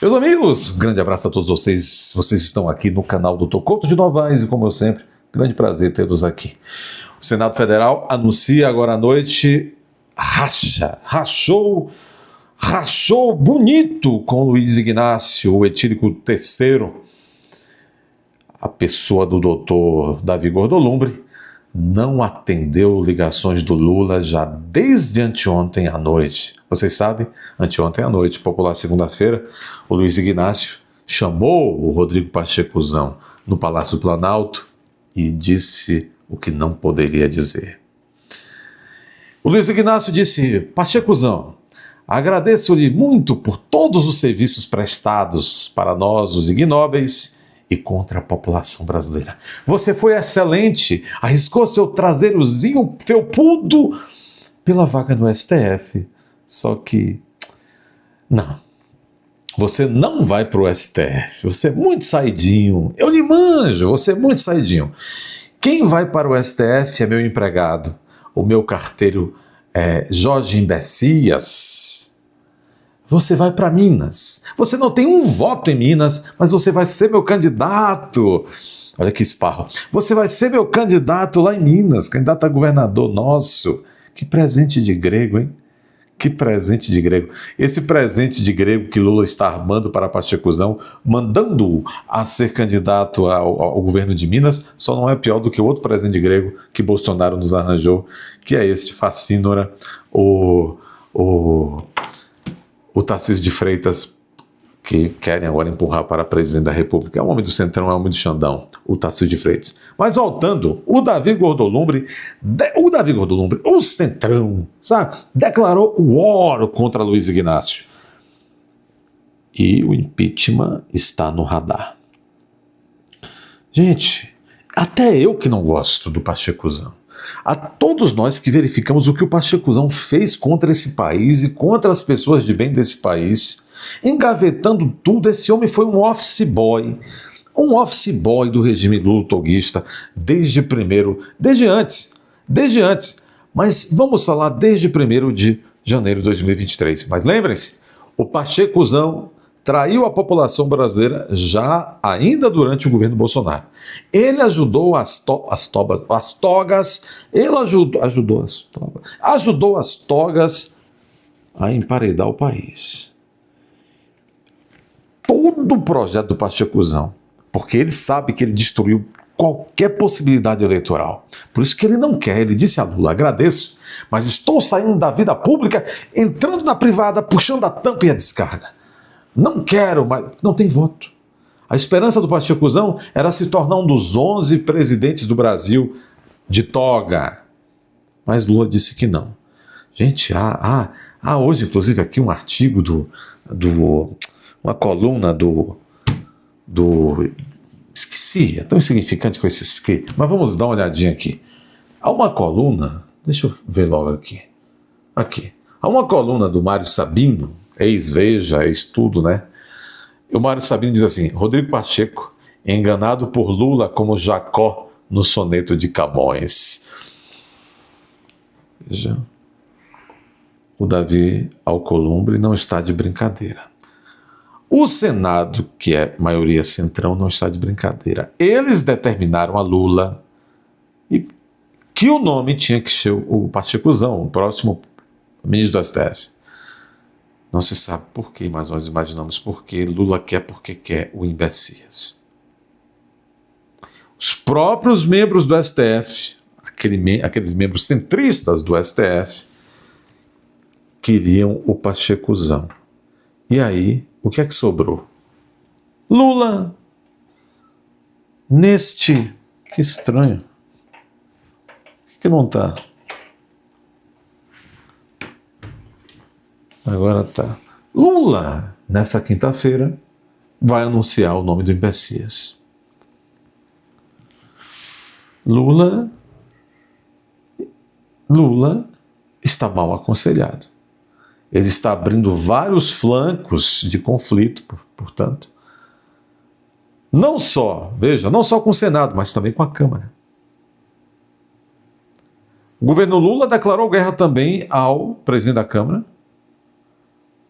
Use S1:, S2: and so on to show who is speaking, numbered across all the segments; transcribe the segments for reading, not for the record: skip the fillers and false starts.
S1: Meus amigos, um grande abraço a todos vocês. Vocês estão aqui no canal do Dr. Couto de Novaes e, como eu sempre, grande prazer tê-los aqui. O Senado Federal anuncia agora à noite rachou bonito com Luiz Inácio, o etílico terceiro, a pessoa do doutor Davi Gordolumbre, não atendeu ligações do Lula já desde anteontem à noite. Vocês sabem, anteontem à noite, popular segunda-feira, o Luiz Inácio chamou o Rodrigo Pachecuzão no Palácio do Planalto e disse o que não poderia dizer. O Luiz Inácio disse: Pachecuzão, agradeço-lhe muito por todos os serviços prestados para nós, os ignóbeis, e contra a população brasileira. Você foi excelente, arriscou seu traseirozinho felpudo pela vaga no STF. Só que, não, você não vai para o STF, você é muito saidinho, eu lhe manjo, você é muito saidinho. Quem vai para o STF é meu empregado, o meu carteiro Jorge Imbecias. Você vai para Minas. Você não tem um voto em Minas, mas você vai ser meu candidato. Olha que esparro. Você vai ser meu candidato lá em Minas, candidato a governador nosso. Que presente de grego, hein? Que presente de grego. Esse presente de grego que Lula está armando para Pachecuzão, mandando-o a ser candidato ao governo de Minas, só não é pior do que o outro presente de grego que Bolsonaro nos arranjou, que é este facínora, o Tarcísio de Freitas, que querem agora empurrar para presidente da República. É um homem do Centrão, é um homem do Xandão, o Tarcísio de Freitas. Mas voltando, o Davi Gordolumbre, o Centrão, sabe, declarou o ódio contra Luiz Inácio. E o impeachment está no radar. Gente, até eu que não gosto do Pachecuzão, a todos nós que verificamos o que o Pachecuzão fez contra esse país e contra as pessoas de bem desse país, engavetando tudo, esse homem foi um office boy do regime lula-toguista desde antes, mas vamos falar desde 1º de janeiro de 2023. Mas lembrem-se, o Pachecuzão traiu a população brasileira ainda durante o governo Bolsonaro. Ele ajudou ajudou as togas a emparedar o país. Todo o projeto do Pachecuzão, porque ele sabe que ele destruiu qualquer possibilidade eleitoral. Por isso que ele não quer, ele disse a Lula: agradeço, mas estou saindo da vida pública, entrando na privada, puxando a tampa e a descarga. Não quero, mas não tem voto. A esperança do Pachecuzão era se tornar um dos 11 presidentes do Brasil de toga. Mas Lula disse que não. Gente, há hoje, inclusive, aqui um artigo uma coluna do esqueci, é tão insignificante com esses que, mas vamos dar uma olhadinha aqui. Há uma coluna, deixa eu ver logo aqui. Há uma coluna do Mário Sabino, ex-Veja, ex-tudo, né? E o Mário Sabino diz assim: Rodrigo Pacheco, enganado por Lula como Jacó no soneto de Camões. Veja, o Davi Alcolumbre não está de brincadeira. O Senado, que é maioria centrão, não está de brincadeira. Eles determinaram a Lula que o nome tinha que ser o Pachecuzão, o próximo ministro do STF. Não se sabe por quê, mas nós imaginamos por quê. Lula quer porque quer o Imbecias. Os próprios membros do STF, aqueles membros centristas do STF, queriam o Pachecuzão. E aí, o que é que sobrou? Lula, que estranho. Por que não está? Agora tá. Lula, nessa quinta-feira, vai anunciar o nome do Imbecias. Lula está mal aconselhado. Ele está abrindo vários flancos de conflito, portanto. Não só com o Senado, mas também com a Câmara. O governo Lula declarou guerra também ao presidente da Câmara,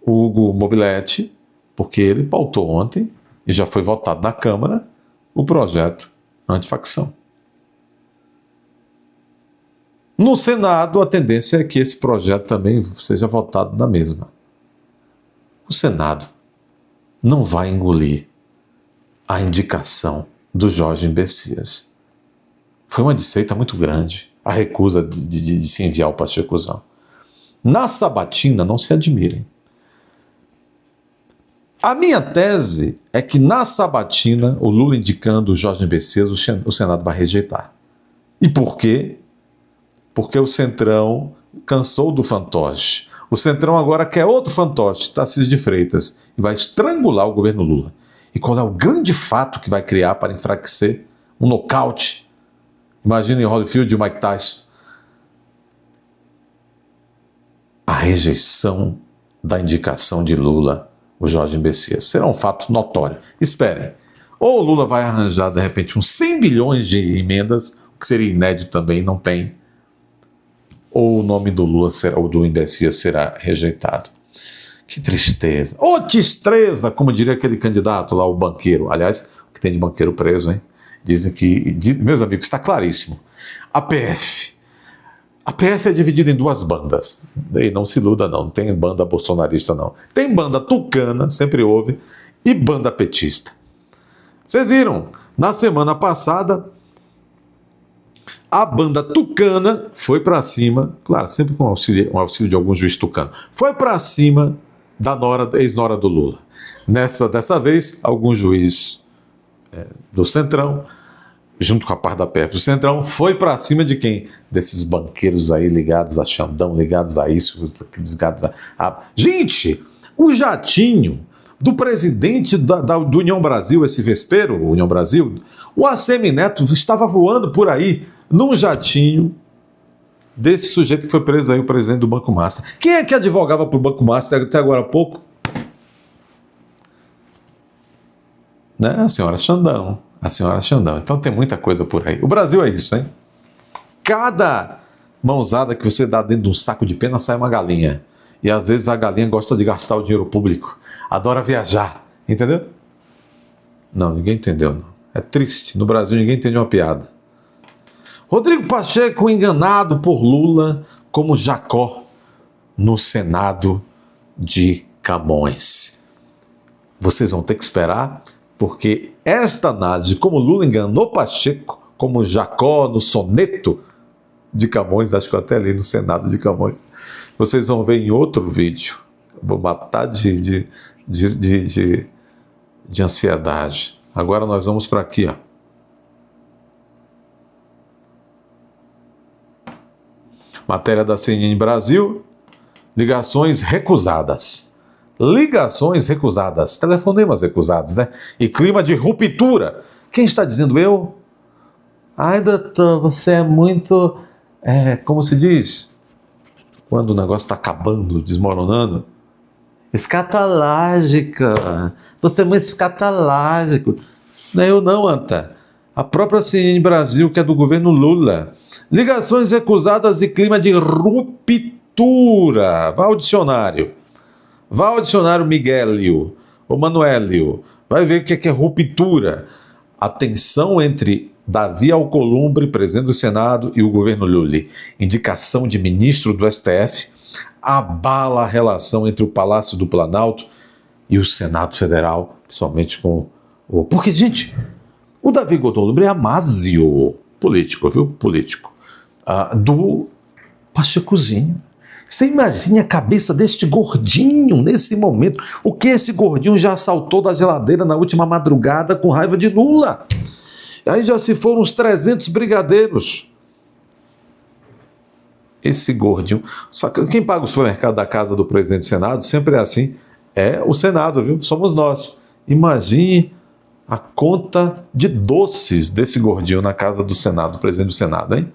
S1: Hugo Mobiletti, porque ele pautou ontem, e já foi votado na Câmara, o projeto antifacção. No Senado, a tendência é que esse projeto também seja votado na mesma. O Senado não vai engolir a indicação do Jorge Messias. Foi uma desfeita muito grande, a recusa de se enviar o Pachecuzão. Na sabatina, não se admirem. A minha tese é que na sabatina, o Lula indicando o Jorge Messias, o Senado vai rejeitar. E por quê? Porque o Centrão cansou do fantoche. O Centrão agora quer outro fantoche, Tarcísio de Freitas, e vai estrangular o governo Lula. E qual é o grande fato que vai criar para enfraquecer? Um nocaute. Imaginem Holyfield e o Mike Tyson. A rejeição da indicação de Lula, o Jorge Messias, será um fato notório. Esperem. Ou o Lula vai arranjar, de repente, uns 100 bilhões de emendas, o que seria inédito também, não tem. Ou o nome do Lula, ou do Messias, será rejeitado. Que tristeza. Ô, tristeza, como diria aquele candidato lá, o banqueiro. Aliás, o que tem de banqueiro preso, hein? Dizem que, meus amigos, está claríssimo. A PF é dividida em duas bandas. E não se iluda, não tem banda bolsonarista, não. Tem banda tucana, sempre houve, e banda petista. Vocês viram, na semana passada, a banda tucana foi para cima, claro, sempre com auxílio de algum juiz tucano, foi para cima da ex-nora do Lula. Dessa vez, algum juiz do Centrão, junto com a parte da PF do Centrão, foi para cima de quem? Desses banqueiros aí ligados a Xandão, ligados a isso, ligados a... Gente, o jatinho do presidente do União Brasil, esse vespeiro, União Brasil, o ACM Neto estava voando por aí num jatinho desse sujeito que foi preso aí, o presidente do Banco Master. Quem é que advogava para o Banco Master até agora há pouco? Né? A senhora Xandão. Então tem muita coisa por aí. O Brasil é isso, hein? Cada mãozada que você dá dentro de um saco de pena sai uma galinha. E às vezes a galinha gosta de gastar o dinheiro público. Adora viajar. Entendeu? Não, ninguém entendeu, não. É triste. No Brasil ninguém entende uma piada. Rodrigo Pacheco enganado por Lula como Jacó no Senado de Camões. Vocês vão ter que esperar, porque esta análise, como Lula enganou Pacheco, como Jacó no soneto de Camões, acho que eu até li no Senado de Camões, vocês vão ver em outro vídeo. Vou matar de ansiedade. Agora nós vamos para aqui, ó. Matéria da CNN Brasil, ligações recusadas. Telefonemas recusados, né? E clima de ruptura. Quem está dizendo eu? Ai, doutor, você é muito... como se diz? Quando o negócio está acabando, desmoronando. Escatológica. Você é muito escatológico. Não é eu não, Anta. A própria CNN Brasil, que é do governo Lula. Ligações recusadas e clima de ruptura. Vá ao dicionário. Miguelio, ou Manuelio. Vai ver o que é ruptura. A tensão entre Davi Alcolumbre, presidente do Senado, e o governo Lula. Indicação de ministro do STF abala a relação entre o Palácio do Planalto e o Senado Federal, principalmente com o... Porque, gente, o Davi Alcolumbre é amásio político, viu? Político. Do Pachecozinho. Você imagina a cabeça deste gordinho nesse momento. O que esse gordinho já saltou da geladeira na última madrugada com raiva de Lula? Aí já se foram uns 300 brigadeiros. Esse gordinho... Só que quem paga o supermercado da casa do presidente do Senado sempre é assim. É o Senado, viu? Somos nós. Imagine a conta de doces desse gordinho na casa do Senado, do presidente do Senado, hein?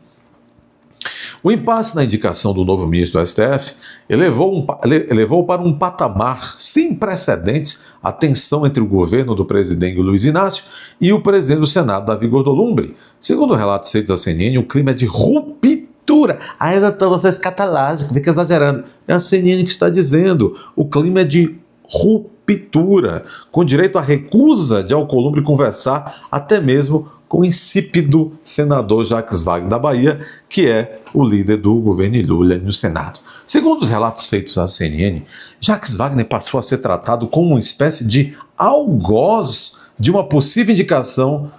S1: O impasse na indicação do novo ministro do STF elevou para um patamar sem precedentes a tensão entre o governo do presidente Luiz Inácio e o presidente do Senado, Davi Alcolumbre. Segundo relatos feitos à CNN, o clima é de ruptura. Ainda estão vocês catalásicos, fica exagerando. É a CNN que está dizendo. O clima é de ruptura. ruptura, com direito à recusa de Alcolumbre conversar até mesmo com o insípido senador Jacques Wagner da Bahia, que é o líder do governo Lula no Senado. Segundo os relatos feitos à CNN, Jacques Wagner passou a ser tratado como uma espécie de algoz de uma possível indicação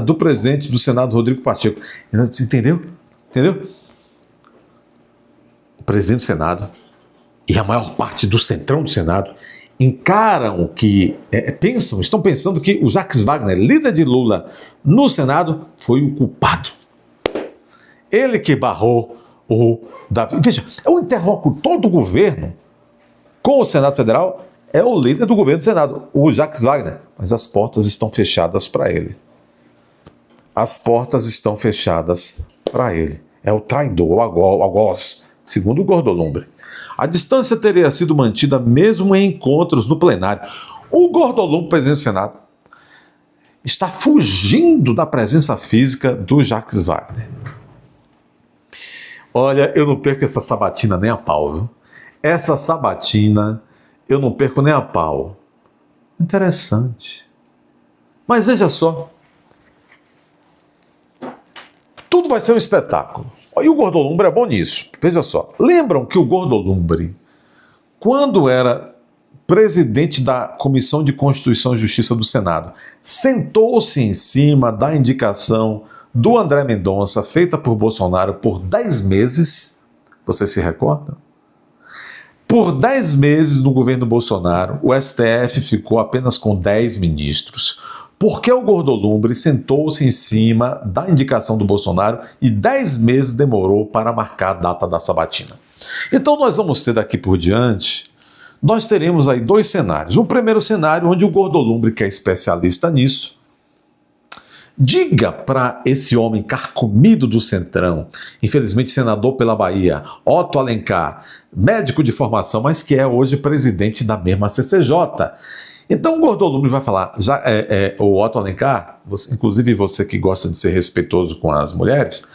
S1: do presidente do Senado, Rodrigo Pacheco. Entendeu? Entendeu? O presidente do Senado e a maior parte do centrão do Senado encaram que, estão pensando que o Jacques Wagner, líder de Lula no Senado, foi o culpado. Ele que barrou o Davi. Veja, é o interlocutor do governo com o Senado Federal, é o líder do governo do Senado, o Jacques Wagner. Mas as portas estão fechadas para ele. As portas estão fechadas para ele. É o traidor, o algoz, segundo o Gordolumbre. A distância teria sido mantida mesmo em encontros no plenário. O Gordolumbre, presidente do Senado, está fugindo da presença física do Jacques Wagner. Olha, eu não perco essa sabatina nem a pau, viu? Essa sabatina eu não perco nem a pau. Interessante. Mas veja só. Tudo vai ser um espetáculo. E o Gordolumbre é bom nisso. Veja só. Lembram que o Gordolumbre, quando era presidente da Comissão de Constituição e Justiça do Senado, sentou-se em cima da indicação do André Mendonça, feita por Bolsonaro por 10 meses? Você se recorda? Por 10 meses no governo Bolsonaro, o STF ficou apenas com 10 ministros. Porque o Gordolumbre sentou-se em cima da indicação do Bolsonaro e 10 meses demorou para marcar a data da sabatina. Então nós vamos ter daqui por diante, nós teremos aí 2 cenários. O primeiro cenário, onde o Gordolumbre, que é especialista nisso, diga para esse homem carcomido do Centrão, infelizmente senador pela Bahia, Otto Alencar, médico de formação, mas que é hoje presidente da mesma CCJ. Então o Gordolumbre vai falar, o Otto Alencar, inclusive você que gosta de ser respeitoso com as mulheres,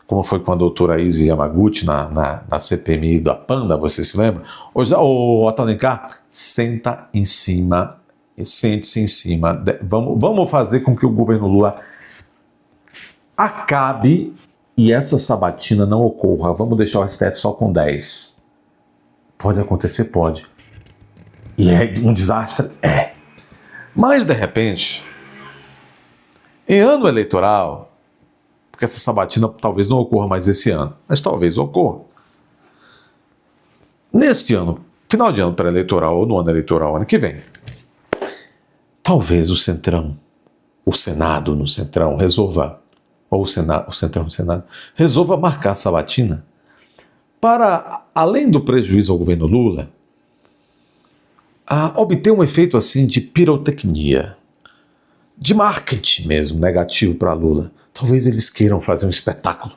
S1: como foi com a doutora Izzy Yamaguchi na CPMI da Panda, você se lembra? O Otto Alencar senta em cima, sente-se em cima, vamos fazer com que o governo Lula acabe e essa sabatina não ocorra, vamos deixar o STF só com 10. Pode acontecer? Pode. E é um desastre? É. Mas, de repente, em ano eleitoral, porque essa sabatina talvez não ocorra mais esse ano, mas talvez ocorra. Neste ano, final de ano pré-eleitoral ou no ano eleitoral, ano que vem, talvez o Centrão, o Senado no Centrão resolva, ou o Centrão no Senado, resolva marcar a sabatina para, além do prejuízo ao governo Lula, obter um efeito assim de pirotecnia, de marketing mesmo, negativo para Lula. Talvez eles queiram fazer um espetáculo.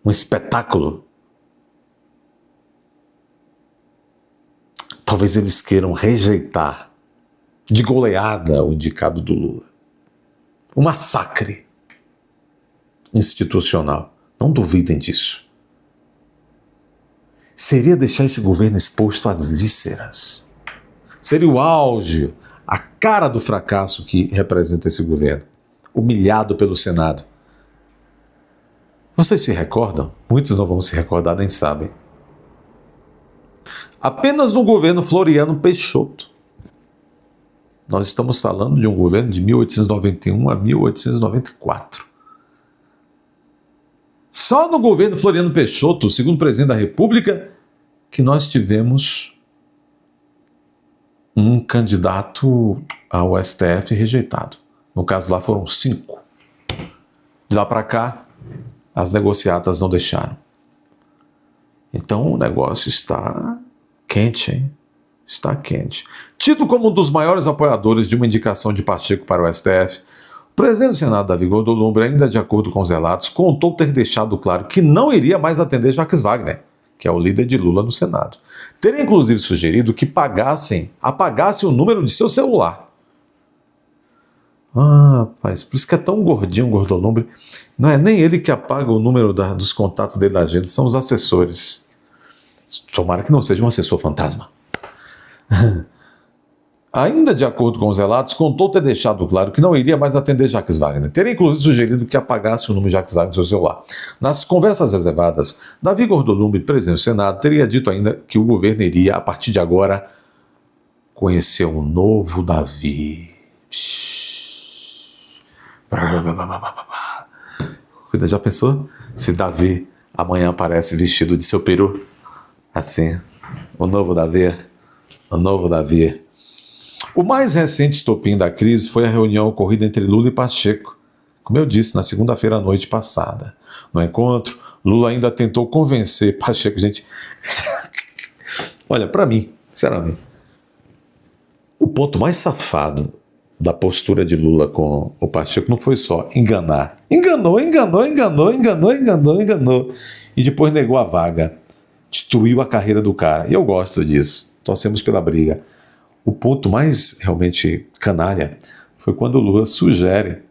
S1: Um espetáculo. Talvez eles queiram rejeitar de goleada o indicado do Lula. Um massacre institucional. Não duvidem disso. Seria deixar esse governo exposto às vísceras. Seria o auge, a cara do fracasso que representa esse governo, humilhado pelo Senado. Vocês se recordam? Muitos não vão se recordar, nem sabem. Apenas no governo Floriano Peixoto. Nós estamos falando de um governo de 1891 a 1894. Só no governo Floriano Peixoto, segundo presidente da República, que nós tivemos um candidato ao STF rejeitado. No caso lá foram 5. De lá para cá, as negociatas não deixaram. Então o negócio está quente, hein? Está quente. Tido como um dos maiores apoiadores de uma indicação de Pacheco para o STF, o presidente do Senado, Davi Gordolumbre, ainda de acordo com os relatos, contou ter deixado claro que não iria mais atender Jacques Wagner, que é o líder de Lula no Senado. Teria inclusive sugerido que apagassem o número de seu celular. Rapaz, por isso que é tão gordinho o Gordolumbre. Não é nem ele que apaga o número dos contatos dele na agenda, são os assessores. Tomara que não seja um assessor fantasma. Ainda de acordo com os relatos, contou ter deixado claro que não iria mais atender Jacques Wagner. Teria inclusive sugerido que apagasse o nome Jacques Wagner do seu celular. Nas conversas reservadas, Davi Gordolumbre, presidente do Senado, teria dito ainda que o governo iria, a partir de agora, conhecer um novo Davi. Já pensou? Se Davi amanhã aparece vestido de seu peru? Assim, o novo Davi. O novo Davi. O mais recente estopim da crise foi a reunião ocorrida entre Lula e Pacheco, como eu disse, na segunda-feira à noite passada. No encontro, Lula ainda tentou convencer Pacheco, gente. Olha, para mim, sinceramente, o ponto mais safado da postura de Lula com o Pacheco não foi só enganar. Enganou. E depois negou a vaga. Destruiu a carreira do cara. E eu gosto disso. Torcemos pela briga. O ponto mais realmente canalha foi quando o Lula sugere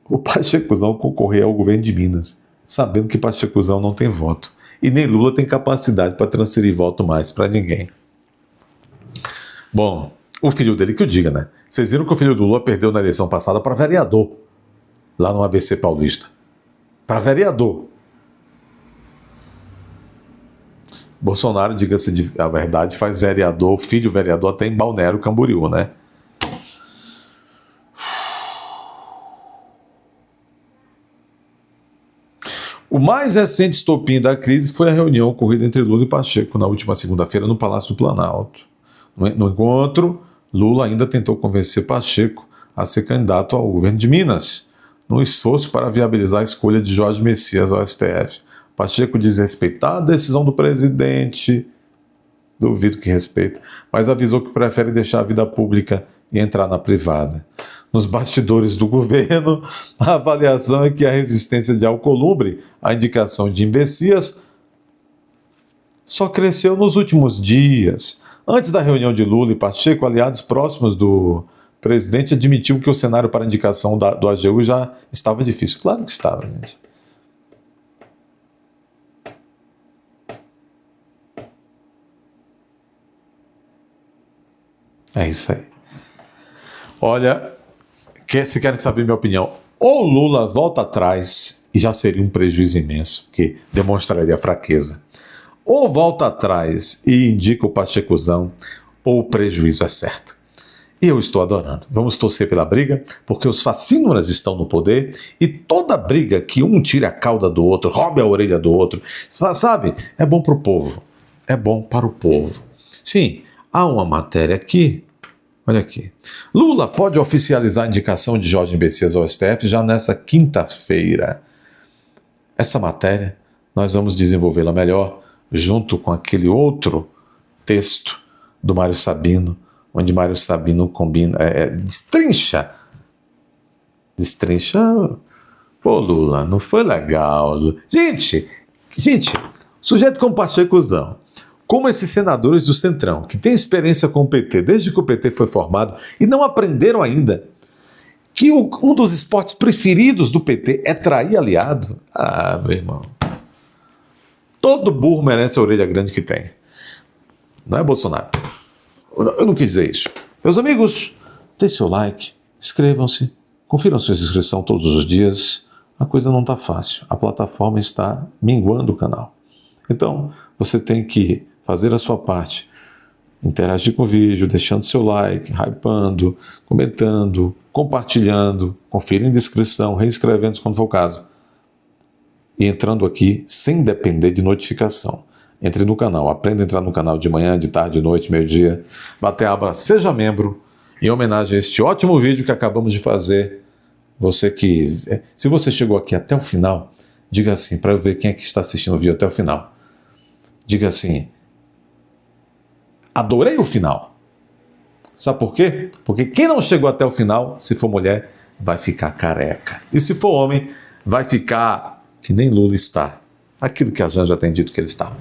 S1: o Pachecuzão concorrer ao governo de Minas, sabendo que Pachecuzão não tem voto. E nem Lula tem capacidade para transferir voto mais para ninguém. Bom, o filho dele que o diga, né? Vocês viram que o filho do Lula perdeu na eleição passada para vereador, lá no ABC Paulista. Para vereador. Bolsonaro, diga-se a verdade, faz vereador, filho vereador até em Balneário Camboriú, né? O mais recente estopim da crise foi a reunião ocorrida entre Lula e Pacheco na última segunda-feira no Palácio do Planalto. No encontro, Lula ainda tentou convencer Pacheco a ser candidato ao governo de Minas, num esforço para viabilizar a escolha de Jorge Messias ao STF. Pacheco diz respeitar a decisão do presidente, duvido que respeite, mas avisou que prefere deixar a vida pública e entrar na privada. Nos bastidores do governo, a avaliação é que a resistência de Alcolumbre à indicação de Messias só cresceu nos últimos dias. Antes da reunião de Lula e Pacheco, aliados próximos do presidente admitiu que o cenário para a indicação do AGU já estava difícil. Claro que estava, gente. É isso aí. Olha, se querem saber minha opinião, ou Lula volta atrás, e já seria um prejuízo imenso, porque demonstraria fraqueza, ou volta atrás e indica o Pachecuzão, ou o prejuízo é certo. E eu estou adorando. Vamos torcer pela briga, porque os facínoras estão no poder, e toda briga que um tire a cauda do outro, roube a orelha do outro, sabe, é bom para o povo. É bom para o povo. Sim, há uma matéria aqui, olha aqui. Lula pode oficializar a indicação de Jorge Messias ao STF já nessa quinta-feira. Essa matéria nós vamos desenvolvê-la melhor junto com aquele outro texto do Mário Sabino, onde Mário Sabino destrincha. Pô, Lula, não foi legal. Gente, sujeito como Pachecuzão, como esses senadores do Centrão, que têm experiência com o PT desde que o PT foi formado e não aprenderam ainda que um dos esportes preferidos do PT é trair aliado. Ah, meu irmão. Todo burro merece a orelha grande que tem. Não é, Bolsonaro? Eu não quis dizer isso. Meus amigos, deixe seu like, inscrevam-se, confiram sua inscrição todos os dias. A coisa não está fácil. A plataforma está minguando o canal. Então, você tem que fazer a sua parte, interagir com o vídeo, deixando seu like, hypando, comentando, compartilhando, conferindo inscrição, reinscrevendo quando for o caso. E entrando aqui sem depender de notificação. Entre no canal, aprenda a entrar no canal de manhã, de tarde, de noite, meio-dia. Bater a aba Seja Membro, em homenagem a este ótimo vídeo que acabamos de fazer. Se você chegou aqui até o final, diga assim, para eu ver quem é que está assistindo o vídeo até o final. Diga assim, adorei o final. Sabe por quê? Porque quem não chegou até o final, se for mulher, vai ficar careca. E se for homem, vai ficar que nem Lula está. Aquilo que a Janja tem dito que ele está.